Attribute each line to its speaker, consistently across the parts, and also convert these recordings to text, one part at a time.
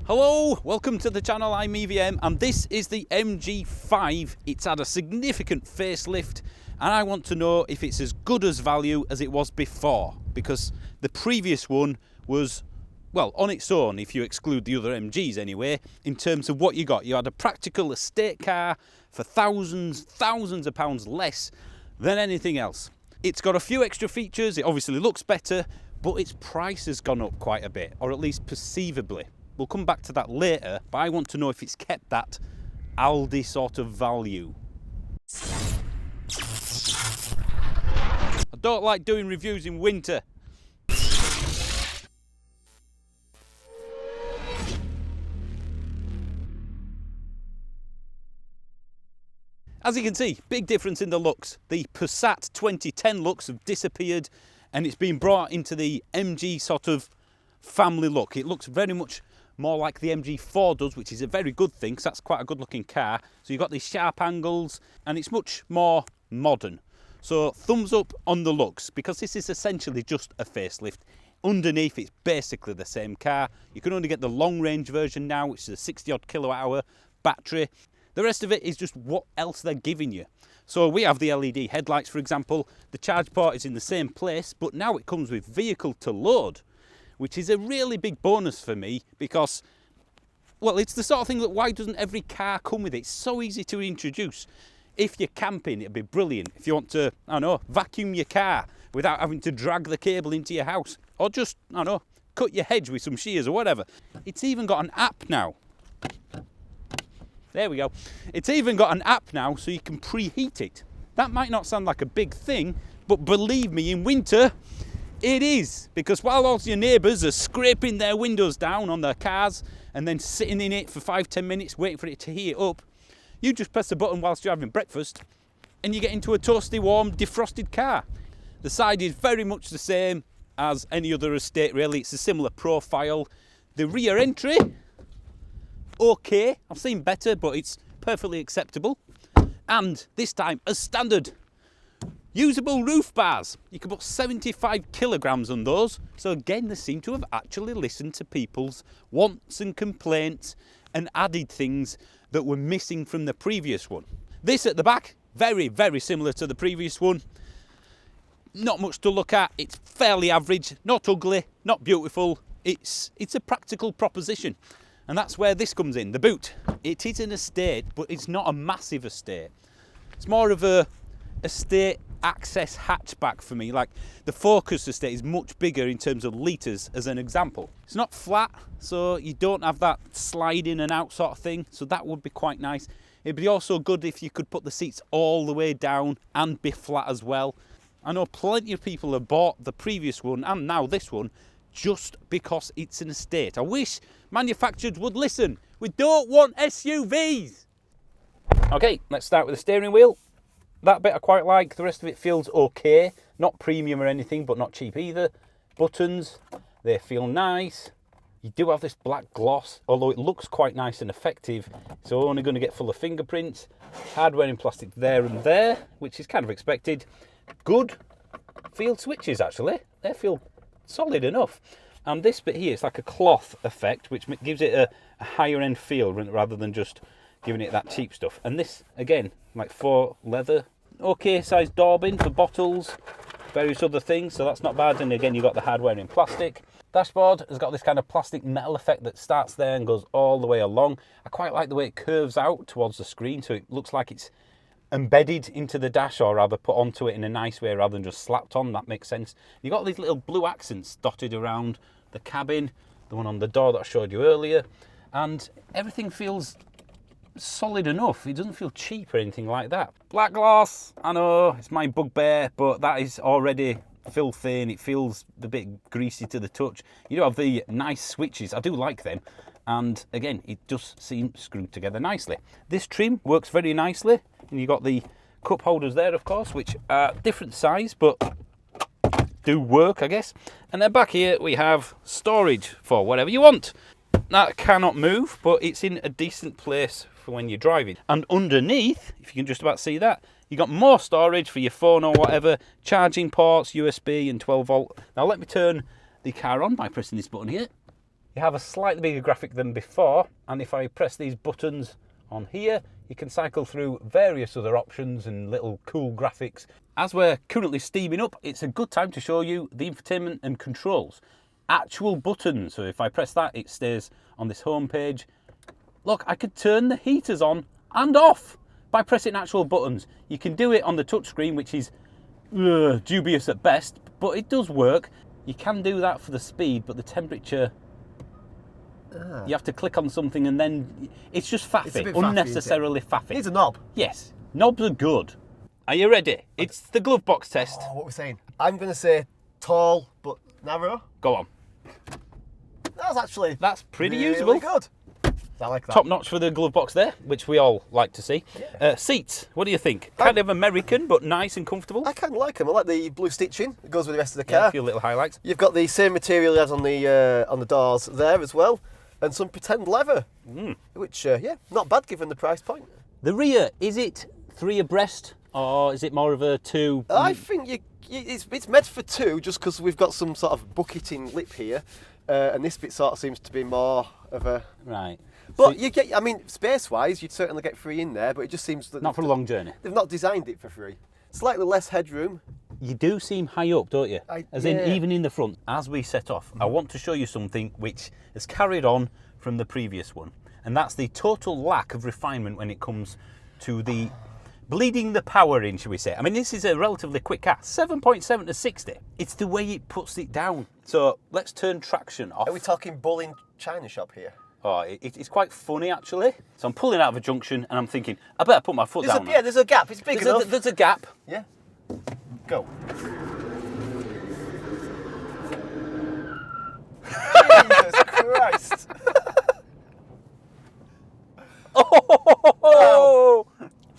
Speaker 1: Hello, welcome to the channel. I'm EVM and this is the MG5. It's had a significant facelift and I want to know if it's as good as value as it was before, because the previous one was, well, on its own, if you exclude the other MGs anyway, in terms of what you got. You had a practical estate car for thousands of pounds less than anything else. It's got a few extra features, it obviously looks better, but its price has gone up quite a bit, or at least perceivably. We'll come back to that later, but I want to know if it's kept that Aldi sort of value. I don't like doing reviews in winter. As you can see, big difference in the looks. The Passat 2010 looks have disappeared and it's been brought into the MG sort of family look. It looks very much more like the MG4 does, which is a very good thing because that's quite a good looking car. So you've got these sharp angles and it's much more modern. So thumbs up on the looks, because this is essentially just a facelift. Underneath it's basically the same car. You can only get the long range version now, which is a 60 odd kilowatt hour battery. The rest of it is just what else they're giving you. So we have the LED headlights, for example. The charge port is in the same place, but now it comes with vehicle to load, which is a really big bonus for me because, well, it's the sort of thing that why doesn't every car come with it? It's so easy to introduce. If you're camping, it'd be brilliant. If you want to, I don't know, vacuum your car without having to drag the cable into your house, or just, I don't know, cut your hedge with some shears or whatever. It's even got an app now. There we go. It's even got an app now so you can preheat it. That might not sound like a big thing, but believe me, in winter, it is, because while all your neighbours are scraping their windows down on their cars and then sitting in it for 5-10 minutes waiting for it to heat up, you just press the button whilst you're having breakfast and you get into a toasty, warm, defrosted car. The side is very much the same as any other estate, really. It's a similar profile. The rear entry, okay, I've seen better, but it's perfectly acceptable. And this time, as standard, usable roof bars. You can put 75 kilograms on those. So again, they seem to have actually listened to people's wants and complaints and added things that were missing from the previous one. This at the back, very similar to the previous one. Not much to look at. It's fairly average, not ugly, not beautiful. It's a practical proposition. And that's where this comes in, the boot. It is an estate, but it's not a massive estate. It's more of a estate access hatchback for me. Like the Focus estate is much bigger in terms of litres, as an example. It's not flat, so you don't have that slide in and out sort of thing, so that would be quite nice. It'd be also good if you could put the seats all the way down and be flat as well. I know plenty of people have bought the previous one and now this one just because it's an estate. I wish manufacturers would listen. We don't want SUVs. Okay, let's start with the steering wheel. That bit I quite like. The rest of it feels okay. Not premium or anything, but not cheap either. Buttons, they feel nice. You do have this black gloss, although it looks quite nice and effective. So only going to get full of fingerprints. Hardware in plastic there and there, which is kind of expected. Good field switches, actually. They feel solid enough. And this bit here, it's like a cloth effect, which gives it a higher end feel rather than just giving it that cheap stuff. And this, again, like faux leather, okay sized door bin for bottles, various other things, so that's not bad. And again, you've got the hardware in plastic. Dashboard has got this kind of plastic metal effect that starts there and goes all the way along. I quite like the way it curves out towards the screen, so it looks like it's embedded into the dash, or rather put onto it in a nice way rather than just slapped on. That makes sense. You've got these little blue accents dotted around the cabin, the one on the door that I showed you earlier, and everything feels solid enough. It doesn't feel cheap or anything like that. Black gloss, I know it's my bugbear, but that is already filthy and it feels a bit greasy to the touch. You do have the nice switches, I do like them, and again, it does seem screwed together nicely. This trim works very nicely, and you've got the cup holders there, of course, which are different size but do work, I guess. And then back here we have storage for whatever you want. That cannot move, but it's in a decent place for when you're driving. And underneath, if you can just about see that, you got more storage for your phone or whatever, charging ports, USB and 12 volt. Now let me turn the car on by pressing this button here. You have a slightly bigger graphic than before, and if I press these buttons on here, you can cycle through various other options and little cool graphics. As we're currently steaming up, it's a good time to show you the infotainment and controls. Actual buttons, so if I press that, it stays on this home page. Look, I could turn the heaters on and off by pressing actual buttons. You can do it on the touchscreen, which is dubious at best, but it does work. You can do that for the speed, but the temperature, you have to click on something and then it's just faffy,
Speaker 2: It's a bit faffy,
Speaker 1: unnecessarily faffy.
Speaker 2: It needs a knob.
Speaker 1: Yes, knobs are good. Are you ready? It's the glove box test.
Speaker 2: Oh, what we're saying? I'm going to say tall but narrow.
Speaker 1: Go on. That's pretty
Speaker 2: really
Speaker 1: usable.
Speaker 2: good. I like that.
Speaker 1: Top notch for the glove box there, which we all like to see.
Speaker 2: Yeah.
Speaker 1: Seats, what do you think? Kind of American, but nice and comfortable.
Speaker 2: I kind of like them. I like the blue stitching that goes with the rest of the
Speaker 1: Yeah,
Speaker 2: car.
Speaker 1: a few little highlights.
Speaker 2: You've got the same material as on the doors there as well, and some pretend leather, which yeah, not bad given the price point.
Speaker 1: The rear, is it 3 abreast or is it more of a 2?
Speaker 2: I think it's meant for 2, just because we've got some sort of bucketing lip here, and this bit sort of seems to be more of a
Speaker 1: Right.
Speaker 2: But
Speaker 1: So
Speaker 2: you get, I mean, space-wise, you'd certainly get 3 in there, but it just seems that
Speaker 1: not for a long journey.
Speaker 2: they've not designed it for 3. Slightly less headroom.
Speaker 1: You do seem high up, don't you? As in,
Speaker 2: yeah.
Speaker 1: even in the front. As we set off, I want to show you something which has carried on from the previous one, and that's the total lack of refinement when it comes to the bleeding the power in, shall we say. I mean, this is a relatively quick car, 7.7 to 60. It's the way it puts it down. So let's turn traction off.
Speaker 2: Are we talking bull in China shop here?
Speaker 1: Oh, it's quite funny, actually. So I'm pulling out of a junction and I'm thinking, I better put my foot down.
Speaker 2: Yeah, there's a gap. It's big enough.
Speaker 1: There's a gap.
Speaker 2: Yeah. Go. Jesus Christ.
Speaker 1: Oh!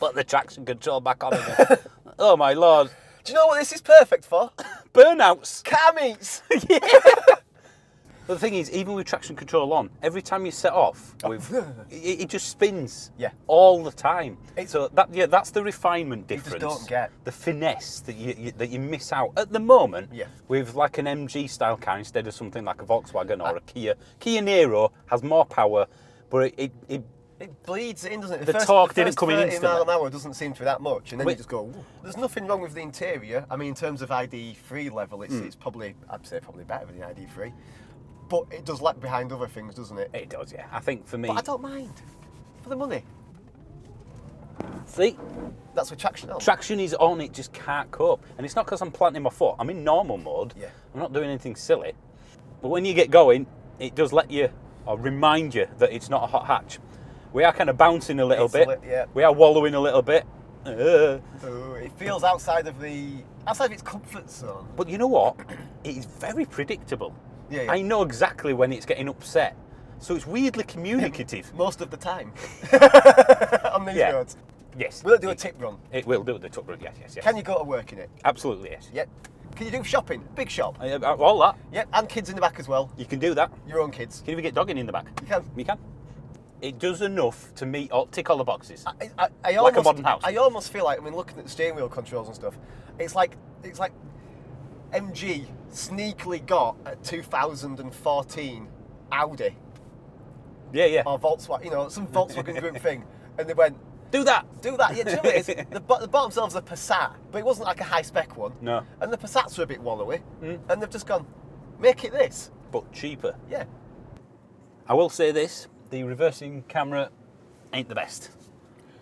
Speaker 1: Put the traction control back on again. Oh, my Lord.
Speaker 2: Do you know what this is perfect for?
Speaker 1: Burnouts.
Speaker 2: Car meets.
Speaker 1: Yeah. But the thing is, even with traction control on, every time you set off, it just spins.
Speaker 2: Yeah.
Speaker 1: All the time. So that's the refinement difference.
Speaker 2: just don't get.
Speaker 1: The finesse that you miss out at the moment.
Speaker 2: Yeah.
Speaker 1: With like an MG style car instead of something like a Volkswagen or a Kia. Kia Niro has more power, but
Speaker 2: It bleeds in, doesn't it?
Speaker 1: The torque didn't come in
Speaker 2: 30
Speaker 1: instantly.
Speaker 2: mile an hour doesn't seem to be that much, and then
Speaker 1: Wait.
Speaker 2: you just go, ooh. There's nothing wrong with the interior. I mean, in terms of ID3 level, it's probably, I'd say probably better than the ID3. But it does lag behind other things, doesn't it?
Speaker 1: It does, yeah. I think for me...
Speaker 2: But I don't mind. For the money.
Speaker 1: See?
Speaker 2: That's with traction on.
Speaker 1: Traction is on, it just can't cope. And it's not because I'm planting my foot. I'm in normal mode.
Speaker 2: Yeah.
Speaker 1: I'm not doing anything silly. But when you get going, it does let you, or remind you that it's not a hot hatch. We are kind of bouncing a little bit.
Speaker 2: Yeah.
Speaker 1: We are wallowing a little bit.
Speaker 2: It feels outside of its comfort zone.
Speaker 1: But you know what? It is very predictable.
Speaker 2: Yeah.
Speaker 1: I know exactly when it's getting upset. So it's weirdly communicative.
Speaker 2: Most of the time. On these roads.
Speaker 1: Yes.
Speaker 2: Will it do a tip run?
Speaker 1: It will do the tip run, yes.
Speaker 2: Can you go to work in it?
Speaker 1: Absolutely, yes.
Speaker 2: Yep. Can you do shopping? Big shop?
Speaker 1: All that.
Speaker 2: Yep, and kids in the back as well.
Speaker 1: You can do that.
Speaker 2: Your own kids.
Speaker 1: You can even get dogging in the back.
Speaker 2: You can.
Speaker 1: You can. It does enough to tick all the boxes.
Speaker 2: I
Speaker 1: like a modern house.
Speaker 2: I almost feel like, I mean, looking at the steering wheel controls and stuff, it's like MG sneakily got a 2014 Audi
Speaker 1: Yeah.
Speaker 2: or Volkswagen, some Volkswagen group thing, and they went,
Speaker 1: Do that.
Speaker 2: do that. Yeah, do you know what it is? The bottom shelves a Passat, but it wasn't like a high spec one.
Speaker 1: No.
Speaker 2: And the Passats were a bit wallowy, and they've just gone, make it this.
Speaker 1: But cheaper.
Speaker 2: Yeah.
Speaker 1: I will say this, the reversing camera ain't the best.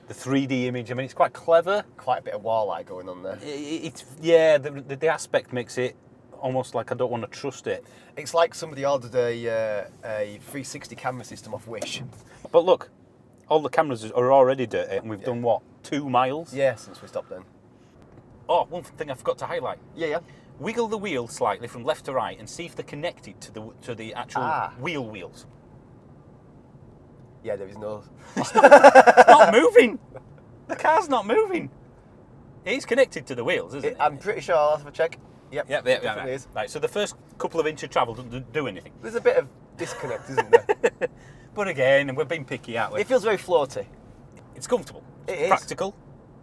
Speaker 1: The 3D image, I mean, it's quite clever.
Speaker 2: Quite a bit of walleye going on there.
Speaker 1: The aspect makes it almost like I don't want to trust it.
Speaker 2: It's like somebody ordered a 360 camera system off Wish.
Speaker 1: But look, all the cameras are already dirty, and we've done what, 2 miles?
Speaker 2: Yeah, since we stopped then.
Speaker 1: Oh, one thing I forgot to highlight.
Speaker 2: Yeah.
Speaker 1: Wiggle the wheel slightly from left to right and see if they're connected to the actual wheels.
Speaker 2: Yeah, there is no...
Speaker 1: It's not moving. The car's not moving. It's connected to the wheels, isn't it?
Speaker 2: I'm pretty sure I'll have a check. Yep.
Speaker 1: Right.
Speaker 2: Is.
Speaker 1: Right, so the first couple of inches of travel doesn't do anything.
Speaker 2: There's a bit of disconnect, isn't there?
Speaker 1: But again, we're being picky, aren't we?
Speaker 2: It feels very floaty.
Speaker 1: It's comfortable.
Speaker 2: It is.
Speaker 1: Practical.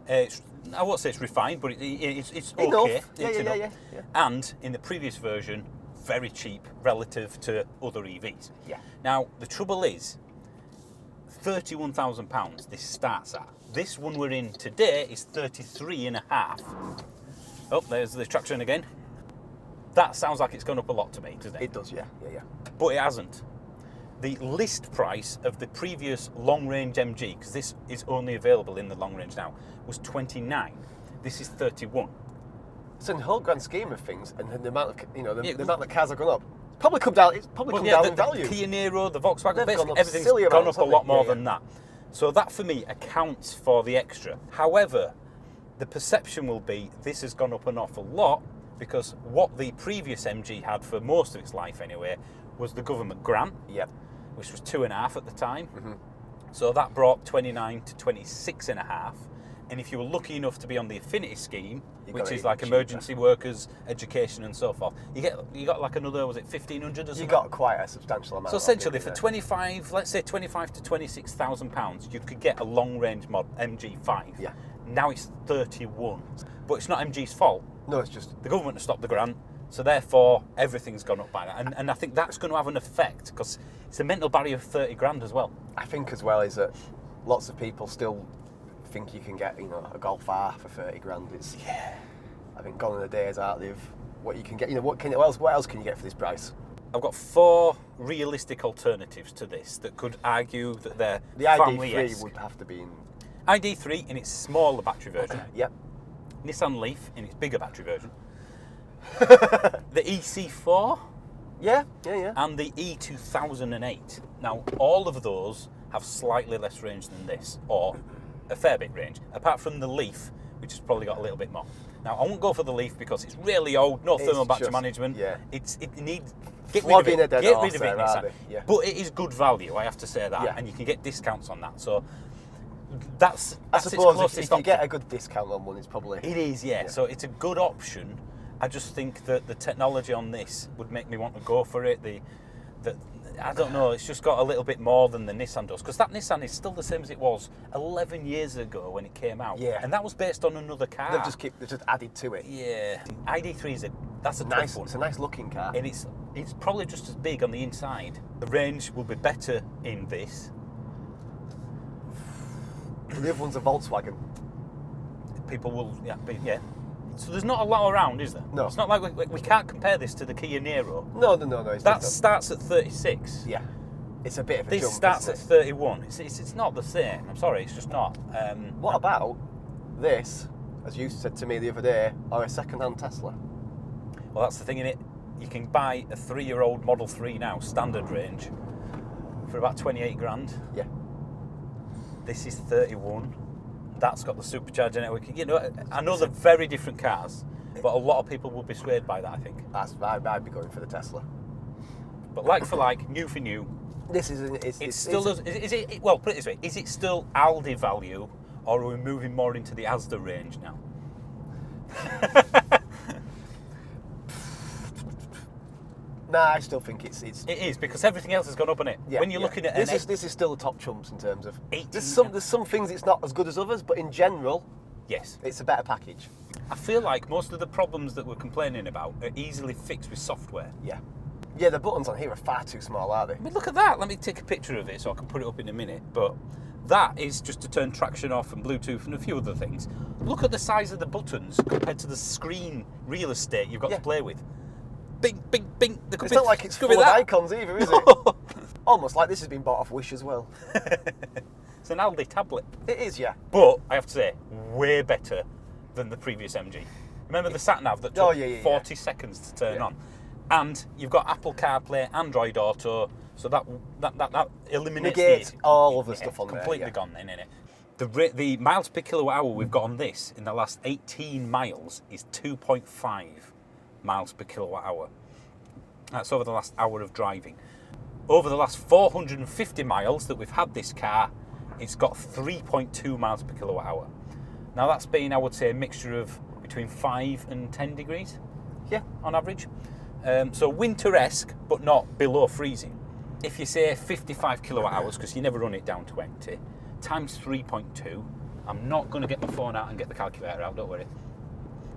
Speaker 1: I won't say it's refined, but it's okay.
Speaker 2: Enough.
Speaker 1: It's enough.
Speaker 2: Yeah.
Speaker 1: And in the previous version, very cheap relative to other EVs.
Speaker 2: Yeah.
Speaker 1: Now, the trouble is, £31,000 this starts at. This one we're in today is 33.5. Oh, there's the traction again. That sounds like it's gone up a lot to me, doesn't it?
Speaker 2: It does, yeah.
Speaker 1: But it hasn't. The list price of the previous long-range MG, because this is only available in the long range now, was 29. This is 31.
Speaker 2: So in the whole grand scheme of things, and the amount of the amount that cars have gone up, it's probably come down in value.
Speaker 1: The Kia Niro, the Volkswagen,
Speaker 2: They've gone up
Speaker 1: everything's
Speaker 2: silly
Speaker 1: gone
Speaker 2: amounts,
Speaker 1: up a lot
Speaker 2: haven't
Speaker 1: more
Speaker 2: they?
Speaker 1: than that. So that for me accounts for the extra. However, the perception will be this has gone up an awful lot because what the previous MG had for most of its life anyway was the government grant,
Speaker 2: Yep.
Speaker 1: which was 2.5 at the time.
Speaker 2: Mm-hmm.
Speaker 1: So that brought 29 to 26.5. And if you were lucky enough to be on the Affinity scheme, which is like emergency workers, education and so forth, you got like another, was it 1,500 or something?
Speaker 2: You got quite a substantial amount.
Speaker 1: So essentially for 25, let's say 25 to £26,000, you could get a long range mod MG5.
Speaker 2: Yeah.
Speaker 1: Now it's 31. But it's not MG's fault.
Speaker 2: No, it's just
Speaker 1: The government has stopped the grant, so therefore everything's gone up by that. And I think that's going to have an effect because it's a mental barrier of 30 grand as well.
Speaker 2: I think as well is that lots of people still think you can get a Golf R for 30 grand. I think gone are the days out of what you can get. What else can you get for this price?
Speaker 1: I've got 4 realistic alternatives to this that could argue that they're
Speaker 2: The ID3
Speaker 1: family-esque.
Speaker 2: would have to be in.
Speaker 1: ID3 in its smaller battery version.
Speaker 2: Yep.
Speaker 1: Nissan Leaf in its bigger battery version. The EC4
Speaker 2: Yeah.
Speaker 1: and the E2008. Now, all of those have slightly less range than this, or a fair bit range, apart from the Leaf, which has probably got a little bit more. Now, I won't go for the Leaf because it's really old, no thermal battery management.
Speaker 2: Yeah.
Speaker 1: It needs get
Speaker 2: Flogging
Speaker 1: rid of it.
Speaker 2: a dead
Speaker 1: Get
Speaker 2: horse
Speaker 1: rid of it,
Speaker 2: there,
Speaker 1: Nissan.
Speaker 2: are they? Yeah.
Speaker 1: But it is good value, I have to say that,
Speaker 2: Yeah.
Speaker 1: and you can get discounts on that. So that's
Speaker 2: I
Speaker 1: its
Speaker 2: suppose
Speaker 1: closest
Speaker 2: if you
Speaker 1: option.
Speaker 2: get a good discount on one, it's probably.
Speaker 1: It is, yeah. So it's a good option. I just think that the technology on this would make me want to go for it. I don't know, it's just got a little bit more than the Nissan does. Because that Nissan is still the same as it was 11 years ago when it came out.
Speaker 2: Yeah.
Speaker 1: And that was based on another car.
Speaker 2: They've just added to it.
Speaker 1: Yeah. ID3 that's a
Speaker 2: Nice.
Speaker 1: tough one.
Speaker 2: It's a nice looking car.
Speaker 1: And it's probably just as big on the inside. The range will be better in this.
Speaker 2: The other one's a Volkswagen.
Speaker 1: People will, yeah. So there's not a lot around, is there?
Speaker 2: No.
Speaker 1: It's not like we can't compare this to the Kia Niro.
Speaker 2: No. It's
Speaker 1: That
Speaker 2: just
Speaker 1: starts at 36.
Speaker 2: yeah. It's a bit of a
Speaker 1: This
Speaker 2: jump.
Speaker 1: starts at
Speaker 2: isn't
Speaker 1: 31. It's not the same. I'm sorry, it's just not.
Speaker 2: it? What about this, as you said to me the other day, or a second-hand Tesla?
Speaker 1: Well, that's the thing in it. You can buy a 3-year-old Model 3 now, standard range, for about 28 grand.
Speaker 2: Yeah.
Speaker 1: This is 31. That's got the supercharger network. I know they're very different cars, but a lot of people will be swayed by that, I think.
Speaker 2: I'd be going for the Tesla.
Speaker 1: But like for like, new for new,
Speaker 2: This is
Speaker 1: it's still does. Is it? Well, put it this way: is it still Aldi value, or are we moving more into the Asda range now?
Speaker 2: Nah, I still think it's.
Speaker 1: It is because everything else has gone up on it.
Speaker 2: Yeah,
Speaker 1: When you're
Speaker 2: yeah.
Speaker 1: looking at
Speaker 2: this is still the top chumps in terms of.
Speaker 1: 18,
Speaker 2: There's some things it's not as good as others, but in general,
Speaker 1: yes,
Speaker 2: it's a better package.
Speaker 1: I feel like most of the problems that we're complaining about are easily fixed with software.
Speaker 2: Yeah. Yeah, the buttons on here are far too small, aren't they?
Speaker 1: I mean, look at that. Let me take a picture of it so I can put it up in a minute. But that is just to turn traction off and Bluetooth and a few other things. Look at the size of the buttons compared to the screen real estate you've got to play with. Bing, bing, bing.
Speaker 2: It's not like it's full of icons either, is it? Almost like this has been bought off Wish as well.
Speaker 1: It's an Aldi tablet.
Speaker 2: It is, yeah.
Speaker 1: But I have to say, way better than the previous MG. Remember the sat-nav that took 40 seconds to turn on? And you've got Apple CarPlay, Android Auto, so that eliminates
Speaker 2: Negates all of the stuff on
Speaker 1: completely
Speaker 2: there.
Speaker 1: gone then, innit? The miles per kilowatt hour we've got on this in the last 18 miles is 2.5 miles per kilowatt hour. That's over the last hour of driving. Over the last 450 miles that we've had this car, it's got 3.2 miles per kilowatt hour. Now that's been, I would say, a mixture of between 5 and 10 degrees, on average. So winter-esque, but not below freezing. If you say 55 kilowatt hours, because you never run it down to empty, times 3.2, I'm not going to get my phone out and get the calculator out, don't worry.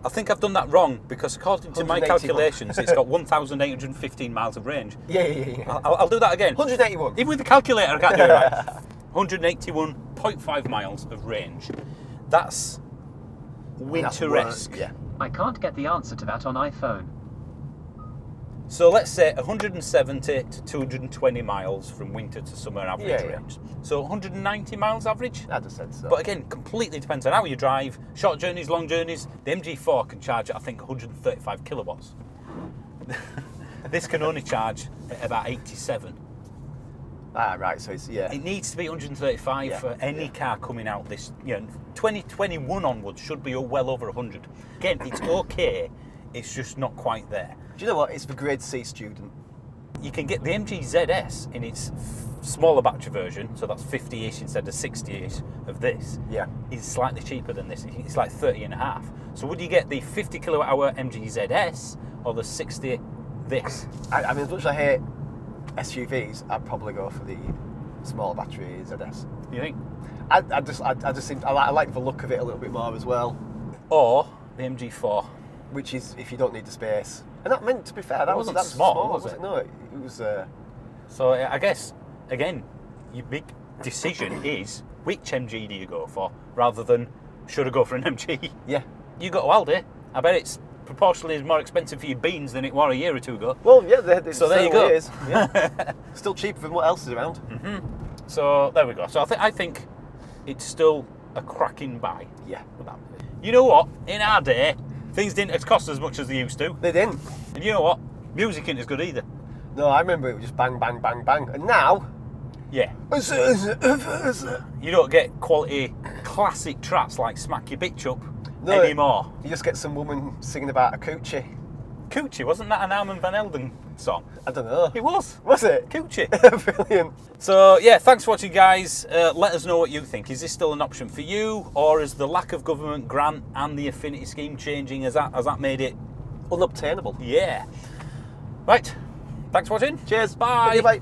Speaker 1: I think I've done that wrong because according to my
Speaker 2: 181.
Speaker 1: calculations, it's got 1,815 miles of range.
Speaker 2: Yeah.
Speaker 1: I'll do that again.
Speaker 2: 181.
Speaker 1: Even with the calculator, I can't do it right. 181.5 miles of range. That's winteresque.
Speaker 2: Yeah.
Speaker 3: I can't get the answer to that on iPhone.
Speaker 1: So let's say 170 to 220 miles from winter to summer average
Speaker 2: Yeah.
Speaker 1: range. So 190 miles average.
Speaker 2: I just said so.
Speaker 1: But again, completely depends on how you drive. Short journeys, long journeys. The MG4 can charge at, I think, 135 kilowatts. This can only charge at about 87.
Speaker 2: Right. So it's
Speaker 1: It needs to be 135
Speaker 2: Yeah,
Speaker 1: for any car coming out this. 2021 onwards should be well over 100. Again, it's okay. It's just not quite there.
Speaker 2: Do you know what? It's for grade C student.
Speaker 1: You can get the MG ZS in its smaller battery version, so that's 50-ish instead of 60-ish of this.
Speaker 2: Yeah.
Speaker 1: Is slightly cheaper than this. It's like 30 and a half. So would you get the 50 kilowatt hour MG ZS or the 60 this?
Speaker 2: I mean, as much as I hate SUVs, I'd probably go for the smaller battery ZS.
Speaker 1: You think?
Speaker 2: I just think I like the look of it a little bit more as well.
Speaker 1: Or the MG4?
Speaker 2: Which is if you don't need the space. And that meant, to be fair, that
Speaker 1: wasn't
Speaker 2: was
Speaker 1: small, was it?
Speaker 2: No, it was.
Speaker 1: So I guess, again, your big decision is which MG do you go for, rather than should I go for an MG?
Speaker 2: Yeah.
Speaker 1: You go to Aldi, I bet it's proportionally more expensive for your beans than it was a year or two ago.
Speaker 2: Well, yeah,
Speaker 1: So there you go.
Speaker 2: Is. Yeah. Still cheaper than what else is around.
Speaker 1: So there we go. So I think it's still a cracking buy.
Speaker 2: Yeah.
Speaker 1: You know what? In our day, things didn't cost as much as they used to.
Speaker 2: They didn't.
Speaker 1: And you know what? Music isn't as good either.
Speaker 2: No, I remember it was just bang, bang, bang, bang. And now...
Speaker 1: Yeah. You don't get quality classic tracks like Smack Your Bitch Up anymore.
Speaker 2: You just get some woman singing about a coochie.
Speaker 1: Coochie, wasn't that an Armand Van Helden song?
Speaker 2: I don't know.
Speaker 1: It was.
Speaker 2: Was it?
Speaker 1: Coochie.
Speaker 2: Brilliant.
Speaker 1: So yeah, thanks for watching, guys. Let us know what you think. Is this still an option for you, or is the lack of government grant and the affinity scheme changing? Has that made it
Speaker 2: Unobtainable.
Speaker 1: Yeah. Right. Thanks for watching.
Speaker 2: Cheers.
Speaker 1: Bye.
Speaker 2: Thank you, bye.